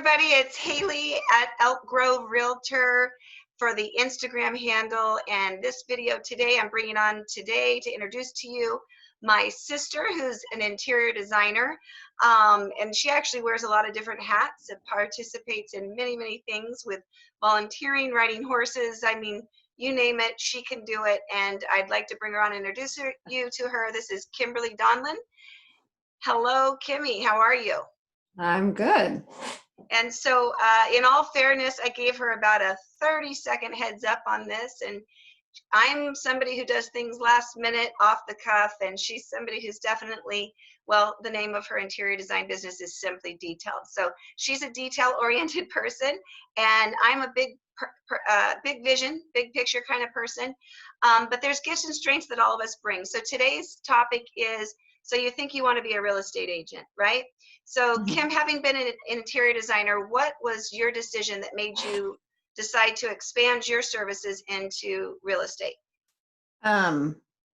everybody. It's Haley at Elk Grove Realtor for the Instagram handle. And this video today, I'm bringing on today to introduce to you my sister, who's an interior designer. And she actually wears a lot of different hats and participates in many, many things with volunteering, riding horses. I mean, you name it, she can do it. And I'd like to bring her on and introduce you to her. This is Kimberly Donlon. Hello, Kimmy. How are you? I'm good. And so in all fairness, I gave her about a 30-second heads up on this. And I'm somebody who does things last minute off the cuff. And she's somebody who's definitely, well, the name of her interior design business is Simply Detailed. So she's a detail-oriented person. And I'm a big vision, big picture kind of person. But there's gifts and strengths that all of us bring. So today's topic is, so you think you want to be a real estate agent, right? So Kim, having been an interior designer, what was your decision that made you decide to expand your services into real estate?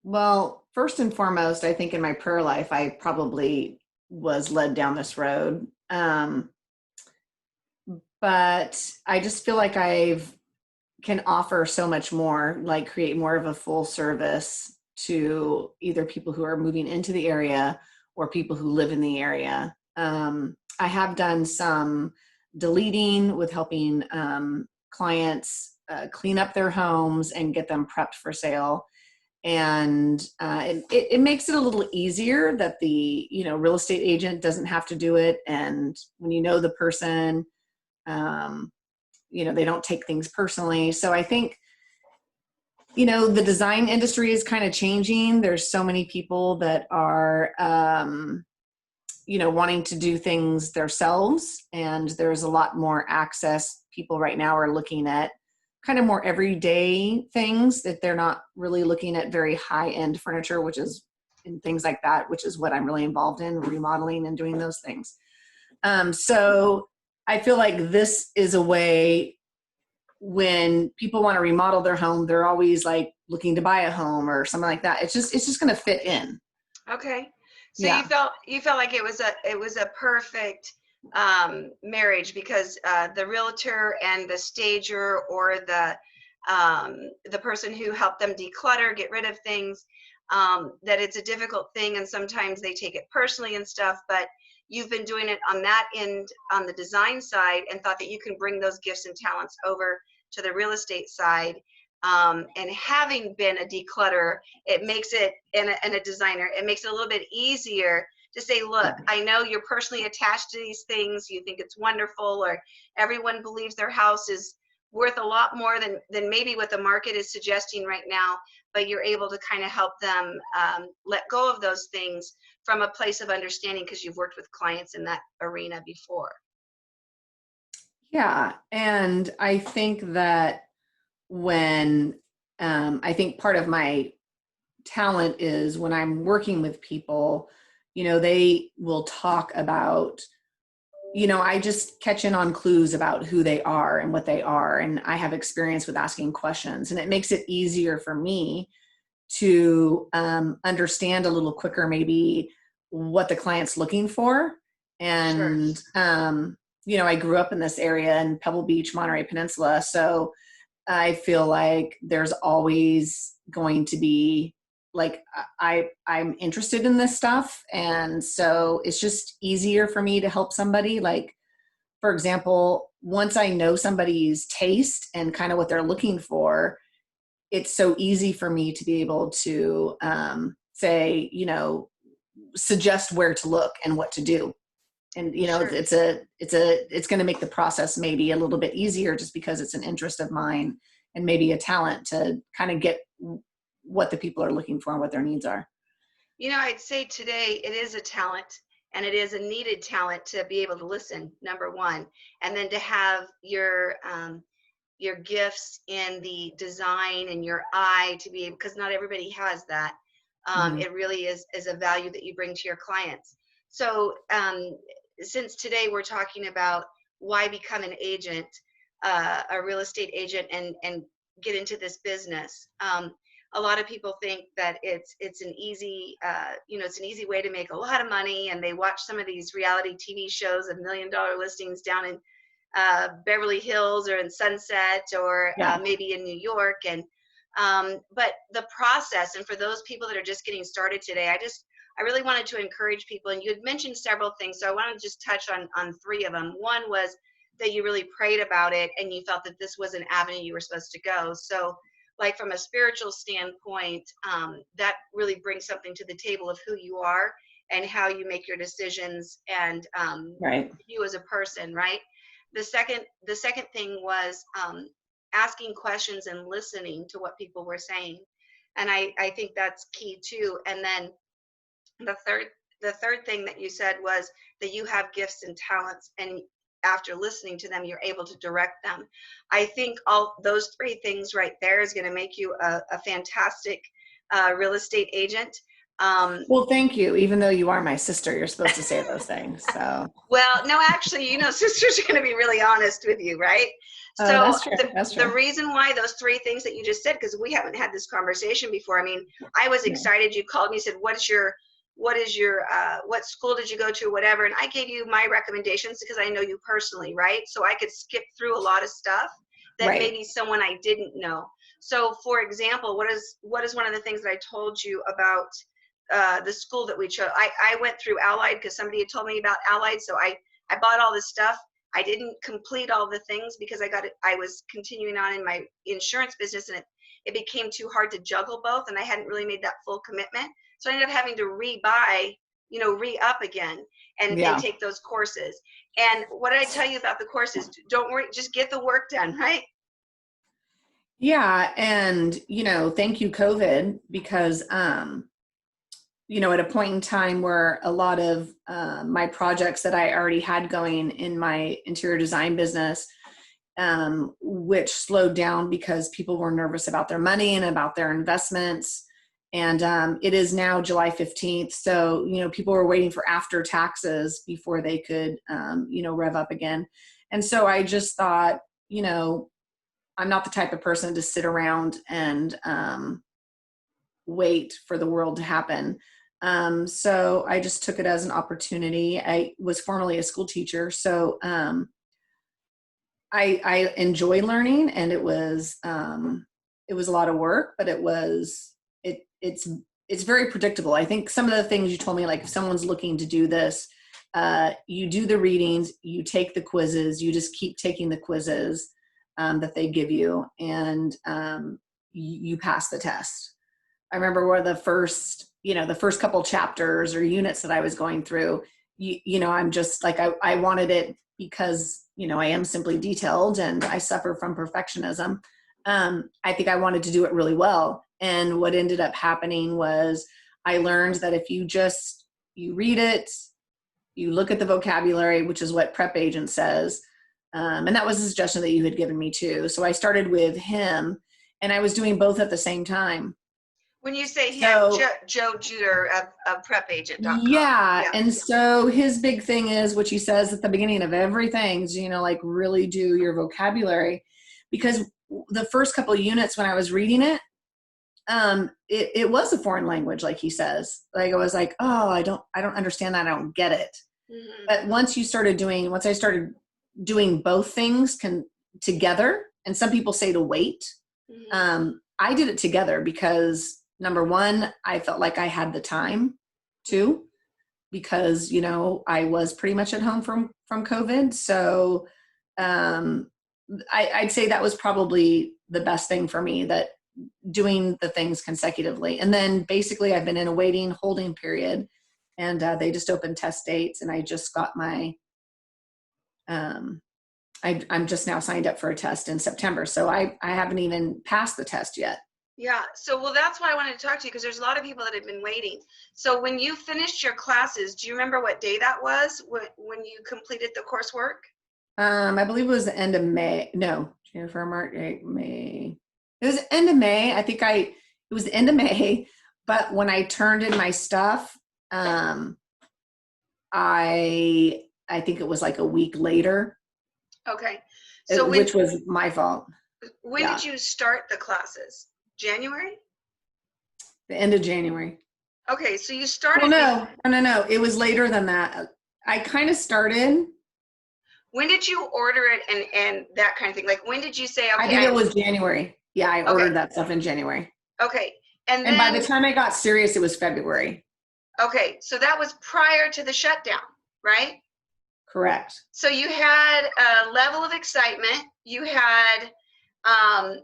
Well, first and foremost, I think in my prayer life, I probably was led down this road. But I just feel like can offer so much more, like create more of a full service to either people who are moving into the area or people who live in the area. I have done some deleting with helping clients clean up their homes and get them prepped for sale. And it makes it a little easier that the real estate agent doesn't have to do it. And when you know the person, they don't take things personally. So I think the design industry is kind of changing. There's so many people that are, wanting to do things themselves, and there's a lot more access. People right now are looking at kind of more everyday things, that they're not really looking at very high-end furniture, and things like that, which is what I'm really involved in, remodeling and doing those things. So I feel like this is a way when people want to remodel their home, they're always like looking to buy a home or something like that. It's just going to fit in. Okay. So yeah. you felt like it was a perfect marriage, because the realtor and the stager, or the person who helped them declutter, get rid of things, that it's a difficult thing, and sometimes they take it personally and stuff, but you've been doing it on that end, on the design side, and thought that you can bring those gifts and talents over to the real estate side. And having been a declutterer, it makes it, and a designer, it makes it a little bit easier to say, look, I know you're personally attached to these things, you think it's wonderful, or everyone believes their house is worth a lot more than maybe what the market is suggesting right now, but you're able to kind of help them let go of those things from a place of understanding, because you've worked with clients in that arena before. Yeah, and I think that I think part of my talent is when I'm working with people, they will talk about, I just catch in on clues about who they are and what they are. And I have experience with asking questions, and it makes it easier for me to understand a little quicker, maybe what the client's looking for. And, Sure. I grew up in this area in Pebble Beach, Monterey Peninsula. So I feel like there's always going to be, like, I'm interested in this stuff. And so it's just easier for me to help somebody. Like, for example, once I know somebody's taste and kind of what they're looking for, it's so easy for me to be able to say, suggest where to look and what to do. And, Sure. it's going to make the process maybe a little bit easier, just because it's an interest of mine and maybe a talent to kind of get what the people are looking for and what their needs are. I'd say today it is a talent, and it is a needed talent to be able to listen, number one, and then to have your gifts in the design and your eye to be able, because not everybody has that. It really is a value that you bring to your clients. So since today we're talking about why become an agent, a real estate agent, and get into this business, a lot of people think that it's an easy it's an easy way to make a lot of money, and they watch some of these reality TV shows of $1 million listings down Beverly Hills or in Sunset or Yeah. maybe in New York. And but the process, and for those people that are just getting started today, I really wanted to encourage people. And you had mentioned several things, so I want to just touch on three of them. One was that you really prayed about it and you felt that this was an avenue you were supposed to go. So like from a spiritual standpoint, that really brings something to the table of who you are and how you make your decisions, and Right. you as a person, right? The second thing was asking questions and listening to what people were saying, and I think that's key too. And then the third thing that you said was that you have gifts and talents, and after listening to them you're able to direct them. I think all those three things right there is going to make you a fantastic real estate agent. um, Well, thank you. Even though you are my sister, you're supposed to say those things. So, well, no, actually, sisters are going to be really honest with you, right? oh, So that's true. That's the true. reason why those three things that you just said, because we haven't had this conversation before. I mean, I was Yeah. excited. You called me, said, what school did you go to, whatever. And I gave you my recommendations because I know you personally, right? So I could skip through a lot of stuff that Right. maybe someone I didn't know. So for example, what is one of the things that I told you about the school that we chose? I went through Allied because somebody had told me about Allied. So I bought all this stuff. I didn't complete all the things because I was continuing on in my insurance business, and it became too hard to juggle both, and I hadn't really made that full commitment. So I ended up having to re-up again and Yeah. take those courses. And what did I tell you about the courses? Don't worry, just get the work done, right? Yeah. And, thank you, COVID, because, at a point in time where a lot of my projects that I already had going in my interior design business, which slowed down because people were nervous about their money and about their investments. And it is now July 15th. So, people were waiting for after taxes before they could, rev up again. And so I just thought, I'm not the type of person to sit around and wait for the world to happen. So I just took it as an opportunity. I was formerly a school teacher, so I enjoy learning, and it was a lot of work, but it's very predictable. I think some of the things you told me, like if someone's looking to do this, you do the readings, you take the quizzes, you just keep taking the quizzes that they give you, and you pass the test. I remember where the first couple chapters or units that I was going through, I'm just like, I wanted it because, I am simply detailed and I suffer from perfectionism. I think I wanted to do it really well. And what ended up happening was I learned that if you read it, you look at the vocabulary, which is what Prep Agent says. And that was a suggestion that you had given me too. So I started with him, and I was doing both at the same time. When you say him, So Joe Juder of prepagent.com. yeah, Yeah. and so his big thing is what he says at the beginning of everything is, like really do your vocabulary, because the first couple of units when I was reading it, it was a foreign language, like he says. Like I was like, oh, I don't understand that, I don't get it. Mm-hmm. But once I started doing both things together, and some people say to wait, Mm-hmm. I did it together because number one, I felt like I had the time to, because, I was pretty much at home from COVID. So I'd say that was probably the best thing for me, that doing the things consecutively. And then basically I've been in a waiting holding period, and they just opened test dates, and I just got my, I'm just now signed up for a test in September. So I haven't even passed the test yet. Yeah. So, well, that's why I wanted to talk to you, because there's a lot of people that have been waiting. So when you finished your classes, do you remember what day that was when you completed the coursework? I believe it was the end of May. No, January, March, May. It was the end of May. It was the end of May, but when I turned in my stuff, I think it was like a week later, Okay. So which was my fault. when Yeah. did you start the classes? January? The end of January. Okay. So you Well, started. no. It was later than that. I kind of started. when did you order it and that kind of thing? Like, when did you say, I okay, think it was January. Yeah, I okay, ordered that stuff in January. okay. And And by then, the time I got serious, it was February. okay, so that was prior to the shutdown, right? Correct. So you had a level of excitement. You had,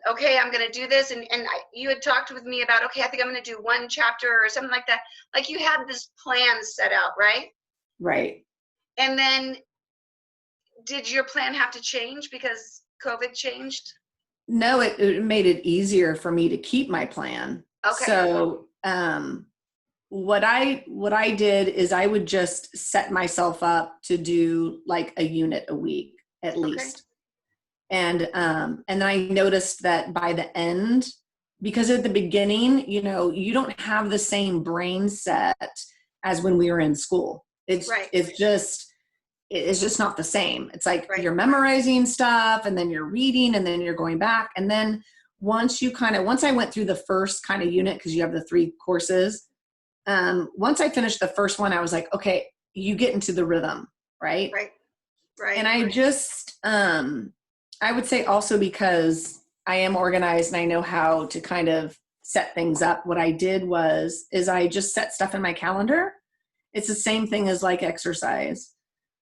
okay, I'm going to do this. And you had talked with me about, okay, I think I'm going to do one chapter or something like that. Like, you had this plan set out, right? Right. And then did your plan have to change because COVID changed? No, it made it easier for me to keep my plan. Okay. So, what I did is I would just set myself up to do like a unit a week at Okay. least. And then I noticed that by the end, because at the beginning, you know, you don't have the same brain set as when we were in school. Right. It's just not the same. It's like Right. you're memorizing stuff and then you're reading and then you're going back. And then once I went through the first kind of unit, because you have the 3 courses, once I finished the first one, I was like, okay, you get into the rhythm, right? Right. Right. And I just, I would say also because I am organized and I know how to kind of set things up, what I did is I just set stuff in my calendar. It's the same thing as like exercise.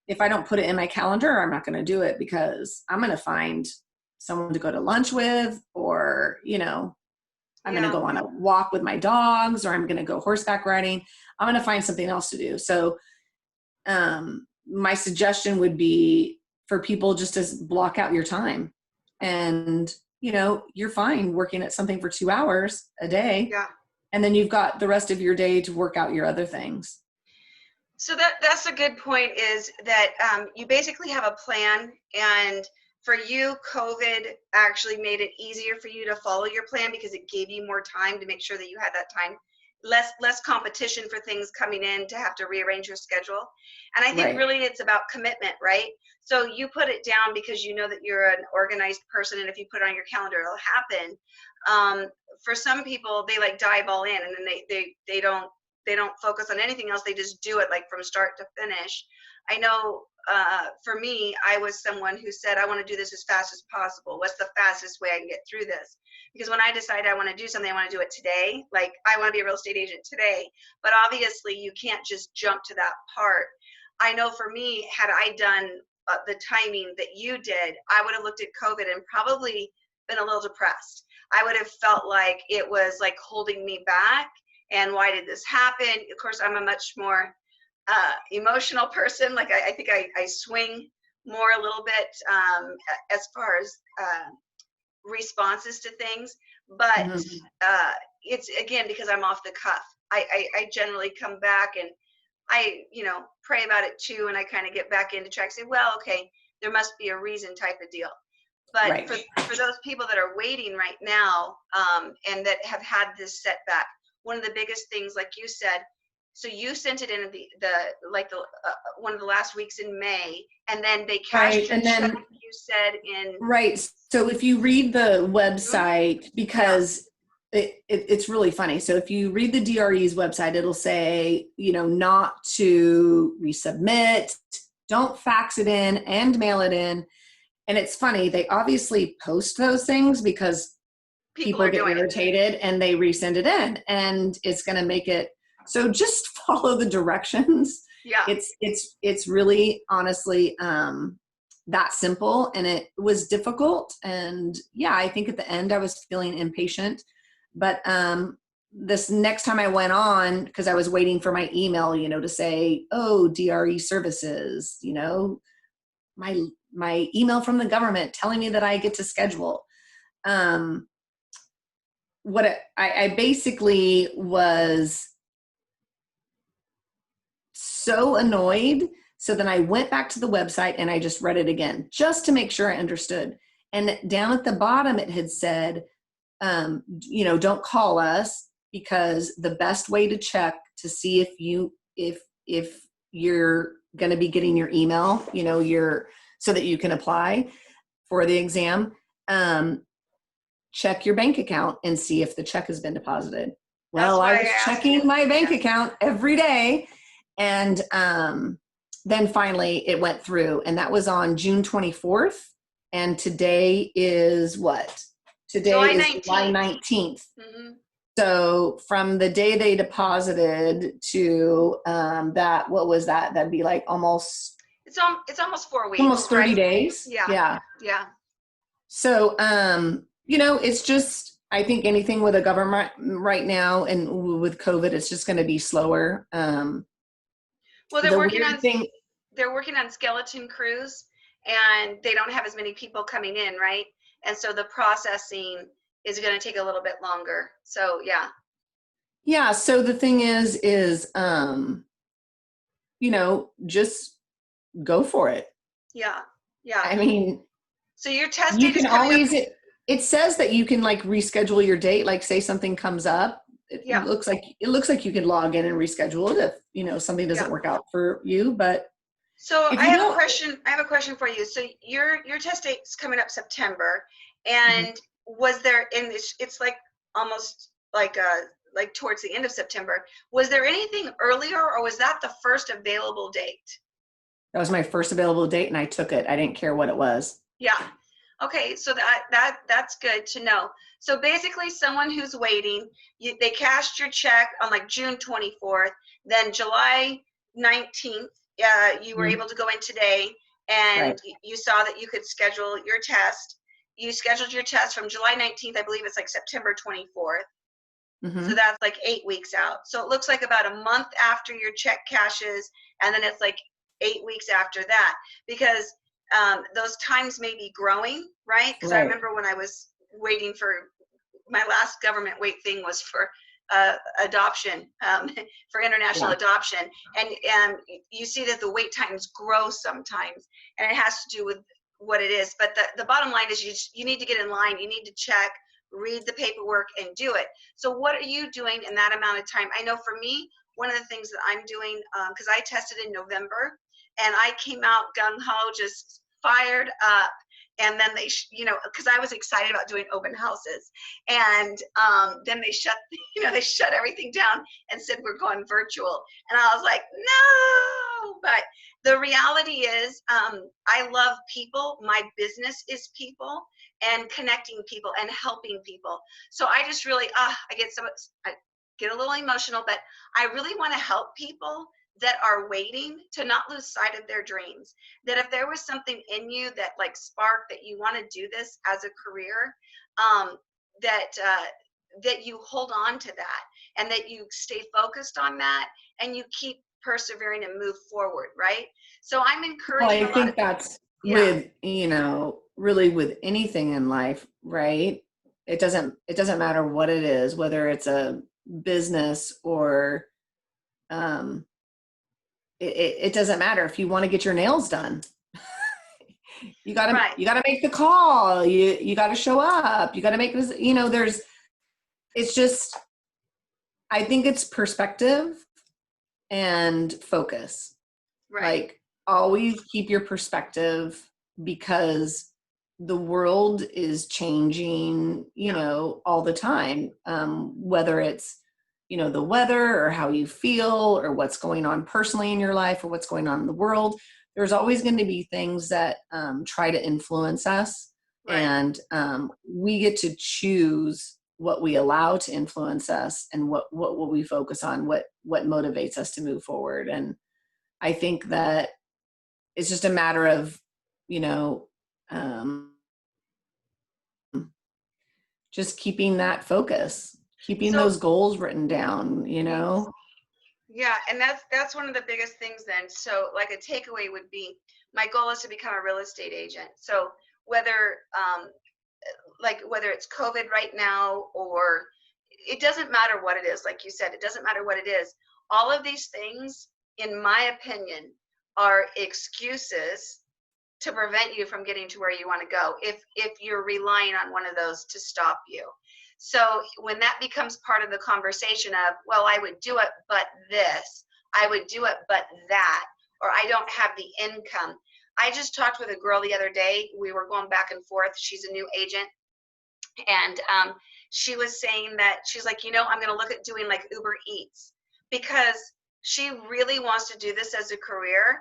If I don't put it in my calendar, I'm not going to do it because I'm going to find someone to go to lunch with, or, you know, I'm going to go on a walk with my dogs, or I'm going to go horseback riding. I'm going to find something else to do. So my suggestion would be for people just to block out your time, and, you know, you're fine working at something for 2 hours a day. Yeah. And then you've got the rest of your day to work out your other things. So that's a good point, is that you basically have a plan, and for you, COVID actually made it easier for you to follow your plan because it gave you more time to make sure that you had that time, less competition for things coming in to have to rearrange your schedule. And I think really it's about commitment, right? So you put it down because you know that you're an organized person, and if you put it on your calendar, it'll happen. For some people, they like dive all in, and then they don't focus on anything else. They just do it like from start to finish. I know for me, I was someone who said, I want to do this as fast as possible. What's the fastest way I can get through this? Because when I decide I want to do something, I want to do it today. Like, I want to be a real estate agent today. But obviously, you can't just jump to that part. I know for me, had I done the timing that you did, I would have looked at COVID and probably been a little depressed. I would have felt like it was like holding me back. And why did this happen? Of course, I'm a much more emotional person. Like, I think I swing more a little bit as far as responses to things. But it's, again, because I'm off the cuff. I generally come back and I, pray about it too. And I kind of get back into track, say, well, okay, there must be a reason type of deal. But for those people that are waiting right now and that have had this setback, one of the biggest things, like you said, so you sent it in the one of the last weeks in May, and then they cashed your check, you said, in. Right. So if you read the website, because it's really funny. So if you read the DRE's website, it'll say, not to resubmit, don't fax it in and mail it in. And it's funny, they obviously post those things because people get irritated and they resend it in, and it's going to make it. So just follow the directions. Yeah. It's really, honestly, that simple, and it was difficult. And yeah, I think at the end I was feeling impatient, but this next time I went on, because I was waiting for my email, to say, oh, DRE services, my email from the government telling me that I get to schedule. I basically was so annoyed. So then I went back to the website and I just read it again, just to make sure I understood. And down at the bottom, it had said, don't call us, because the best way to check to see if you're going to be getting your email, so that you can apply for the exam, check your bank account and see if the check has been deposited. Well, I was checking my bank account every day, and then finally it went through, and that was on June 24th. And today is what? Today July is July 19th. 19th. Mm-hmm. So from the day they deposited to that, what was that? That'd be like almost It's almost 4 weeks, almost 30 right? days. Yeah. Yeah. Yeah. So, it's just, I think anything with a government right now and with COVID, it's just going to be slower. Well, The weird thing, they're working on skeleton crews, and they don't have as many people coming in, right? And so the processing is going to take a little bit longer. So yeah. yeah. So the thing is, just go for it. Yeah. Yeah. I mean, So your test you date is can coming up. always, it says that you can like reschedule your date, like say something comes up. It Yeah. looks like you can log in and reschedule it if, something doesn't Yeah. work out for you. But So if I you have a don't, question. I have a question for you. So your test date is coming up September, Mhm. and was there in this? It's like almost like towards the end of September. Was there anything earlier, or was that the first available date? That was my first available date and I took it. I didn't care what it was. Yeah. Okay. So that's good to know. So basically, someone who's waiting, they cashed your check on like June 24th. Then July 19th, you were Mhm. able to go in today, Right. and you saw that you could schedule your test. You scheduled your test from July 19th. I believe it's like September 24th. So Hmm. that's like 8 weeks out. So it looks like about a month after your check cashes, and then it's like 8 weeks after that, because those times may be growing, right? Because I Right. remember when I was waiting for my last government wait thing was for adoption, for international Yeah. adoption, and you see that the wait times grow sometimes, and it has to do with what it is. But the bottom line is you need to get in line, you need to check, read the paperwork, and do it. So what are you doing in that amount of time? I know for me, one of the things that I'm doing, because I tested in November, and I came out gung-ho, just fired up. And then because I was excited about doing open houses, and then they shut, they shut everything down and said we're going virtual, and I was like, no. But the reality is, I love people. My business is people, and connecting people and helping people. So I just really, I get a little emotional, but I really want to help people that are waiting to not lose sight of their dreams. That if there was something in you that like sparked that you want to do this as a career, that you hold on to that, and that you stay focused on that, and you keep persevering and move forward, right? So I'm Well, encouraging I a lot of, think that's yeah, with, really with anything in life, right? It doesn't matter what it is, whether it's a business or um it doesn't matter if you want to get your nails done. You gotta right. you gotta make the call. You gotta show up. You gotta make this, it's just, I think it's perspective and focus. Right. Like, always keep your perspective, because the world is changing, Yeah. all the time. Whether it's, the weather or how you feel or what's going on personally in your life or what's going on in the world, there's always going to be things that try to influence us. Right. And we get to choose what we allow to influence us and what we focus on, what motivates us to move forward. And I think that it's just a matter of, you know, um, just keeping that focus, keeping So those goals written down. yeah, and that's one of the biggest things then. So like a takeaway would be, my goal is to become a real estate agent. So whether whether it's COVID right now, or it doesn't matter what it is, like you said, it doesn't matter what it is. All of these things, in my opinion, are excuses to prevent you from getting to where you want to go, if you're relying on one of those to stop you. So when that becomes part of the conversation of, well, I would do it but this, I would do it but that, or I don't have the income. I just talked with a girl the other day. We were going back and forth. She's a new agent, and she was saying that she's like, I'm going to look at doing like Uber Eats, because she really wants to do this as a career.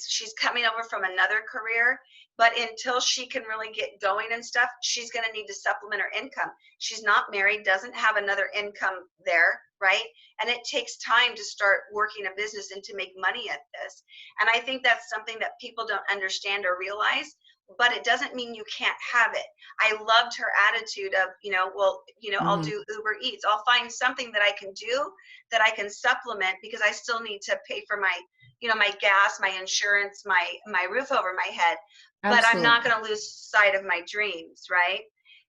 She's coming over from another career, but until she can really get going and stuff, she's going to need to supplement her income. She's not married, doesn't have another income there, right? And it takes time to start working a business and to make money at this. And I think that's something that people don't understand or realize, but it doesn't mean you can't have it. I loved her attitude of, well, I'll Mhm. do Uber Eats. I'll find something that I can do that I can supplement, because I still need to pay for my, my gas, my insurance, my roof over my head, but I'm not Absolutely. going to lose sight of my dreams, right?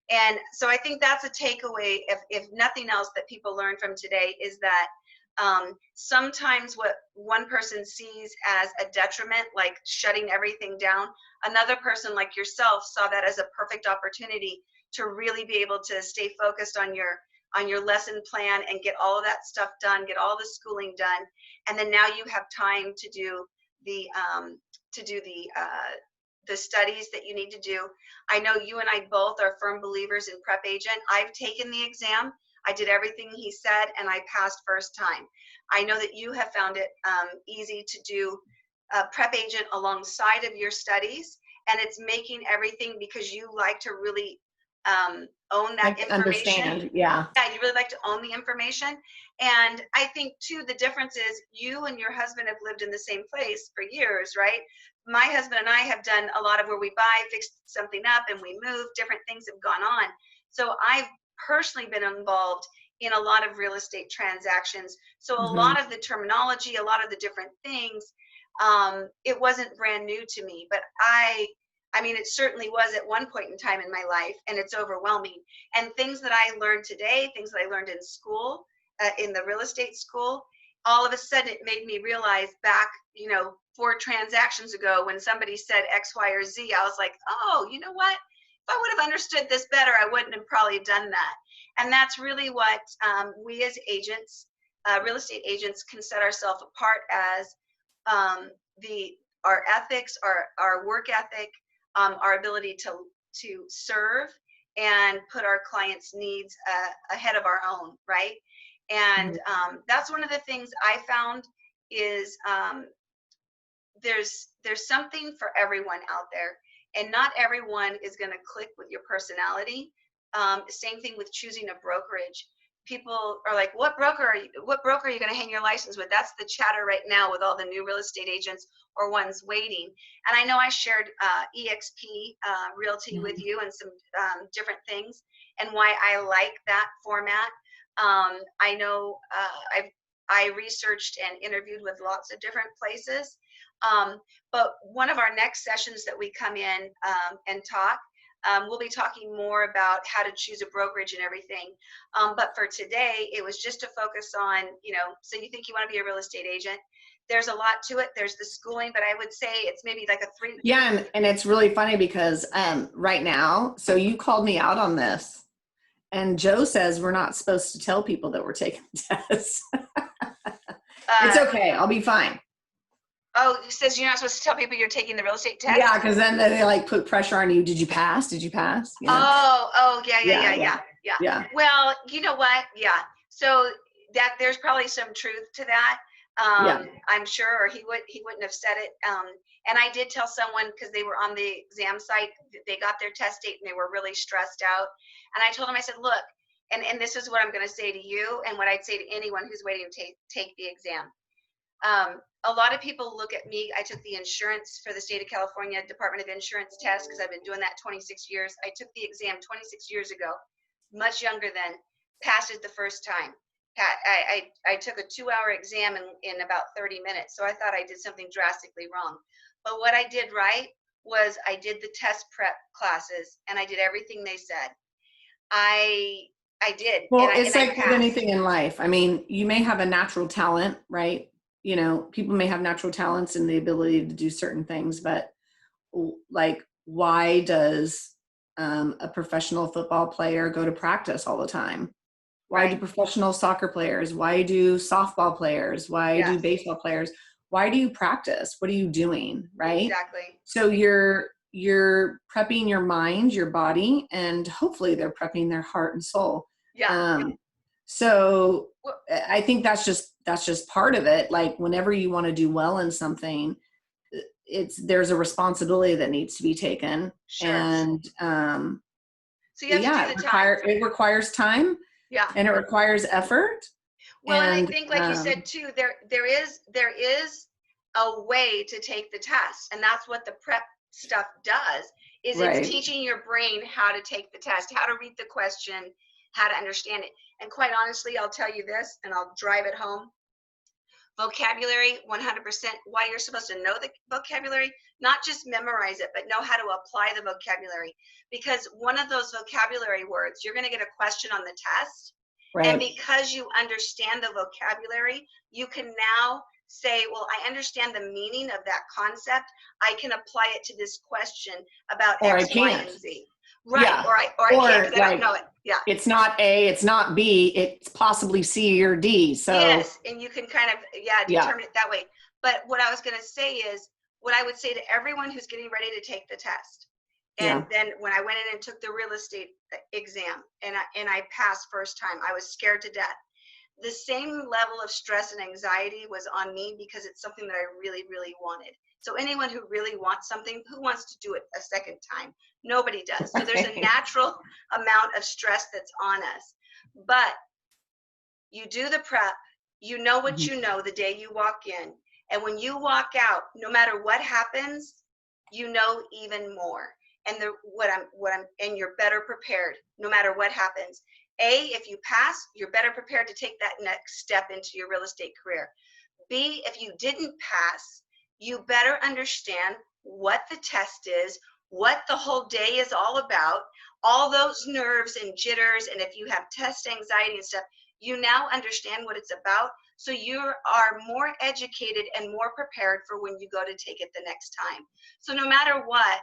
And so I think that's a takeaway, if nothing else, that people learn from today, is that sometimes what one person sees as a detriment, like shutting everything down, another person like yourself saw that as a perfect opportunity to really be able to stay focused on your lesson plan and get all of that stuff done, get all the schooling done, and then now you have time to do the the studies that you need to do. I know you and I both are firm believers in prep agent. I've taken the exam. I did everything he said, and I passed first time. I know that you have found it easy to do prep agent alongside of your studies, and it's making everything because you like to really own that Like to information. understand. Yeah. Yeah, you really like to own the information. And I think too, the difference is you and your husband have lived in the same place for years, right? My husband and I have done a lot of where we buy, fix something up, and we move. Different things have gone on. So I've personally been involved in a lot of real estate transactions. So a Hmm. lot of the terminology, a lot of the different things, it wasn't brand new to me. But I mean, it certainly was at one point in time in my life, and it's overwhelming. And things that I learned today, things that I learned in school, in the real estate school, all of a sudden it made me realize back, 4 transactions ago, when somebody said X, Y, or Z, I was like, oh, you know what? If I would have understood this better, I wouldn't have probably done that. And that's really what we as agents, real estate agents, can set ourselves apart as, um, our ethics, our work ethic, our ability to serve and put our clients' needs ahead of our own, right? And that's one of the things I found is, there's something for everyone out there, and not everyone is going to click with your personality. Same thing with choosing a brokerage. People are like, what broker are you going to hang your license with? That's the chatter right now with all the new real estate agents or ones waiting. And I know I shared EXP Realty with Hmm. you, and some different things, and why I like that format. I know I researched and interviewed with lots of different places. But one of our next sessions that we come in and talk, we'll be talking more about how to choose a brokerage and everything. But for today, it was just to focus on, so you think you want to be a real estate agent. There's a lot to it. There's the schooling, but I would say it's maybe like a three. Yeah, and it's really funny because right now, so you called me out on this, and Joe says we're not supposed to tell people that we're taking the test. It's Uh, okay. I'll be fine. oh, it says you're not supposed to tell people you're taking the real estate Yeah, test. because then they like put pressure on you. Did you pass? Did you pass? You know? Oh, yeah, yeah, Yeah, yeah, yeah, yeah, yeah. yeah. Well, you know what? Yeah. So that there's probably some truth to that. Yeah. I'm sure, or he wouldn't have said it. And I did tell someone, because they were on the exam site, they got their test date and they were really stressed out. And I told them, I said, look, and this is what I'm going to say to you, and what I'd say to anyone who's waiting to take the exam. A lot of people look at me. I took the insurance for the state of California Department of Insurance test, because I've been doing that 26 years. I took the exam 26 years ago, much younger than, passed it the first time. I took a 2-hour exam in about 30 minutes. So I thought I did something drastically wrong. But what I did right was I did the test prep classes, and I did everything they said. I I did, Well, and I it's and I like with passed. anything in life. I mean, you may have a natural talent, right? You know, people may have natural talents and the ability to do certain things, but like, why does a professional football player go to practice all the time? Why do Right. professional soccer players? Why do softball players? Why do Yes. baseball players? Why do you practice? What are you doing? Right? Exactly. So you're prepping your mind, your body, and hopefully they're prepping their heart and soul. Yeah. Um, So Well, I think that's just part of it. Like whenever you want to do well in something, there's a responsibility that needs to be taken. sure. And So you have to do yeah, the time. it requires time Yeah. and it requires effort. Well, and I And think, like you said too, there is a way to take the test, and that's what the prep stuff does. Is it's right. teaching your brain how to take the test, how to read the question, how to understand it. And quite honestly, I'll tell you this, and I'll drive it home. Vocabulary, 100%. Why you're supposed to know the vocabulary, not just memorize it, but know how to apply the vocabulary. Because one of those vocabulary words, you're going to get a question on the test, and Right. because you understand the vocabulary, you can now say, well, I understand the meaning of that concept. I can apply it to this question about Or I X, Y, can't. and Z. Right. Yeah. Or I can't Or because I don't like know it. Yeah. it's not A, it's not B, it's possibly C or D. So Yes. And you can kind of, yeah, yeah. determine it that way. But what I was going to say is what I would say to everyone who's getting ready to take the test. And Yeah. then when I went in and took the real estate exam and I passed first time, I was scared to death. The same level of stress and anxiety was on me because it's something that I really, really wanted. So anyone who really wants something, who wants to do it a second time? Nobody does. So there's a Right. natural amount of stress that's on us. But you do the prep, you know what Mhm. you know the day you walk in. And when you walk out, no matter what happens, you know even more. And and you're better prepared no matter what happens. If you pass, you're better prepared to take that next step into your real estate career. B, if you didn't pass, you better understand what the test is, what the whole day is all about, all those nerves and jitters. And if you have test anxiety and stuff, you now understand what it's about. So you are more educated and more prepared for when you go to take it the next time. So no matter what,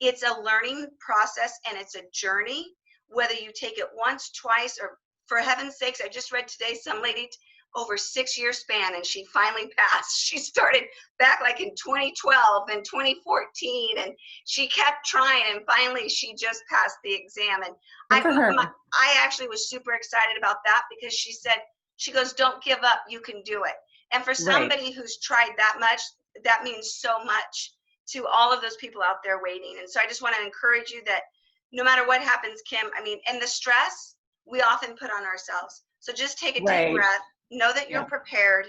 it's a learning process and it's a journey, whether you take it once, twice, or for heaven's sakes, I just read today some lady over 6 year span and she finally passed. She started back like in 2012 and 2014 and she kept trying and finally she just passed the exam. And Good for her. I actually was super excited about that because she goes, don't give up, you can do it. And for Right. somebody who's tried that much, that means so much to all of those people out there waiting. And so I just want to encourage you that no matter what happens, Kim, I mean, and the stress we often put on ourselves. So just take a deep Right. breath, know that you're Yeah. prepared.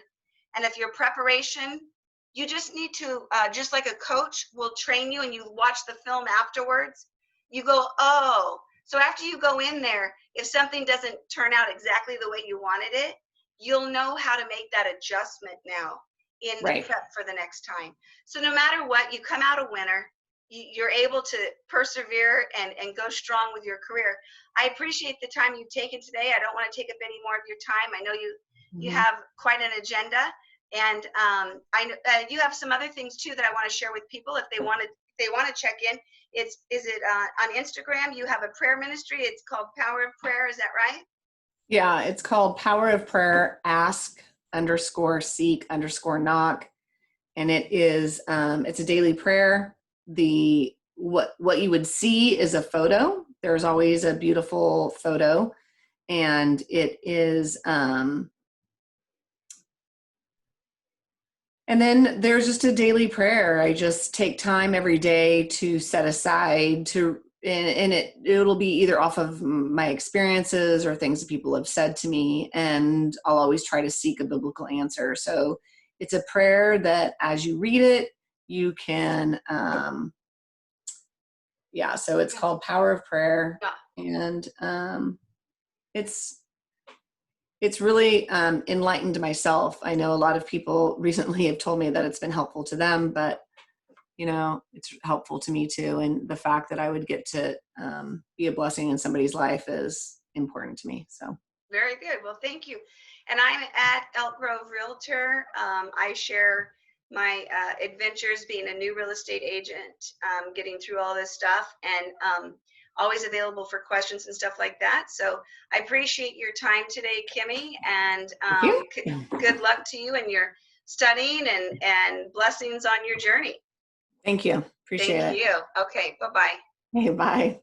And if your preparation, you just need to, just like a coach will train you and you watch the film afterwards, you go, oh, so after you go in there, if something doesn't turn out exactly the way you wanted it, you'll know how to make that adjustment now in the Right. prep for the next time. So no matter what, you come out a winner. You're able to persevere and go strong with your career. I appreciate the time you've taken today. I don't want to take up any more of your time. I know you Mhm. have quite an agenda, and you have some other things too that I want to share with people if they want to check in. Is it on Instagram? You have a prayer ministry. It's called Power of Prayer. Is that right? Yeah, it's called Power of Prayer, ask underscore seek underscore knock. And it's a daily prayer. What you would see is a photo. There's always a beautiful photo. And it is and then there's just a daily prayer. I just take time every day to set aside and it'll be either off of my experiences or things that people have said to me, and I'll always try to seek a biblical answer. So it's a prayer that as you read it, you can yeah, so it's Yeah. called Power of Prayer. Yeah. And it's it's really enlightened myself. I know a lot of people recently have told me that it's been helpful to them, but it's helpful to me too. And the fact that I would get to be a blessing in somebody's life is important to me. So Very good. Well, thank you. And I'm at Elk Grove Realtor. I share my adventures being a new real estate agent, getting through all this stuff, and always available for questions and stuff like that. So I appreciate your time today, Kimmy, and thank you. good luck to you and your studying and blessings on your journey. Thank you. Appreciate Thank it. you. Okay. Bye-bye. Hey, bye.